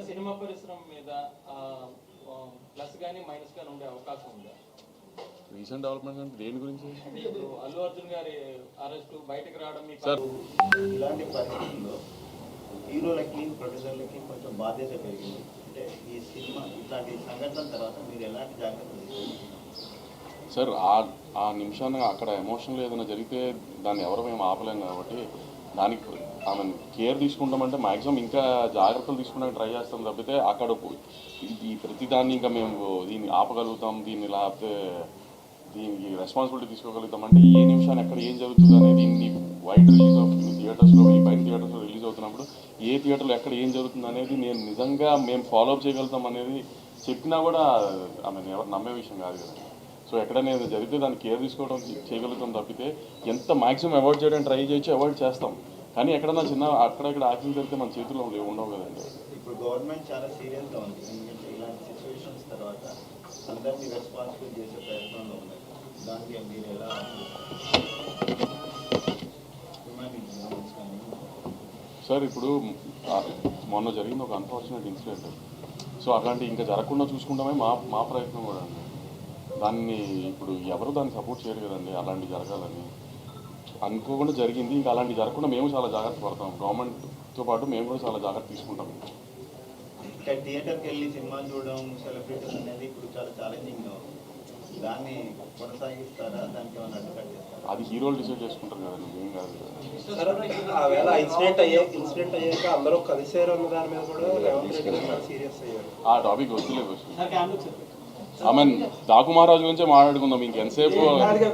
Cinema పరిశ్రమ మీద plus కానీ మైనస్ కానీ ఉండే అవకాశం ఉందా? రీసెంట్ డెవలప్మెంట్ అంటే దేని గురించి? ఇప్పుడు అల్లు అర్జున్ గారి అరెస్టు బయటకు రావడం సార్, ఇలాంటి పరిస్థితుల్లో హీరోలకి ప్రొడ్యూసర్లకి కొంచెం బాధ్యత పెరిగింది. అంటే ఈ సినిమా ఇట్లాంటి సంఘటనల తర్వాత మీరు ఎలాంటి జాగ్రత్తలు తీసుకుంటున్నారు సార్? ఆ నిమిషాన్ని అక్కడ ఎమోషనల్ ఏదైనా జరిగితే దాన్ని ఎవరు మేము ఆపలేం కాబట్టి దానికి ఆమె కేర్ తీసుకుంటామంటే మ్యాక్సిమం ఇంకా జాగ్రత్తలు తీసుకోవడానికి ట్రై చేస్తాం తప్పితే అక్కడ ఈ ప్రతిదాన్ని ఇంకా మేము దీన్ని ఆపగలుగుతాం, దీన్ని లేకపోతే దీనికి రెస్పాన్సిబిలిటీ తీసుకోగలుగుతాం అంటే ఏ నిమిషాన్ని ఎక్కడ ఏం జరుగుతుంది అనేది దీన్ని వైడ్ రిలీజ్ అవుతుంది థియేటర్స్లో, ఈ బయట థియేటర్స్లో రిలీజ్ అవుతున్నప్పుడు ఏ థియేటర్లో ఎక్కడ ఏం జరుగుతుంది అనేది నేను నిజంగా మేము ఫాలోఅప్ చేయగలుగుతాం అనేది చెప్పినా కూడా ఆమె ఎవరు నమ్మే విషయం కాదు కదా. సో ఎక్కడైనా జరిగితే దాన్ని కేర్ తీసుకోవడం చేయగలుగుతాం తప్పితే ఎంత మ్యాక్సిమం అవాయిడ్ చేయడానికి ట్రై చేయొచ్చు, అవాయిడ్ చేస్తాం. కానీ ఎక్కడన్నా చిన్న అక్కడెక్కడ యాక్సిడెంట్ జరిగితే మన చేతుల్లో ఉండవు కదండి. ఇప్పుడు గవర్నమెంట్ చాలా సీరియస్గా ఉంది. ఎందుకంటే ఇలాంటి సిచ్యువేషన్స్ తర్వాత అందరినీ రెస్పాన్సిబుల్ చేసే ప్రయత్నంలో ఉన్నాయి. దానికి మీరు ఎలా సార్? ఇప్పుడు మొన్న జరిగింది ఒక అన్ఫార్చునేట్ ఇన్సిడెంట్. సో అట్లాంటి ఇంకా జరగకుండా చూసుకుంటామే మా ప్రయత్నం కూడా అండి. దాన్ని ఇప్పుడు ఎవరు దాన్ని సపోర్ట్ చేయరు కదండి. అలాంటి జరగాలని అనుకోకుండా జరిగింది. ఇంకా అలాంటి జరగకుండా మేము చాలా జాగ్రత్త పడతాం. గవర్నమెంట్తో పాటు మేము కూడా చాలా జాగ్రత్త తీసుకుంటాం. ఇంకా థియేటర్కి వెళ్ళి సినిమాలు చూడడం, సెలబ్రిటీస్ అనేది ఇప్పుడు చాలా ఛాలెంజింగ్గా ఉంది. దాన్ని కొనసాగిస్తారా? దానికి ఏమైనా అడ్డుకట్ చేస్తారా? అది హీరోలు డిసైడ్ చేసుకుంటారు కదండి, ఏం కాదు. ఇన్సిడెంట్ అయ్యాక అందరూ కలిసారు అన్న దాని మీద కూడా రేవంత్ రెడ్డి గారు సీరియస్ అయ్యారు. ఆ టాపిక్ వద్దులేదు. ఐ మీన్ డాకు మహారాజు గురించే మాట్లాడుకుందాం ఇంకెంతసేపు.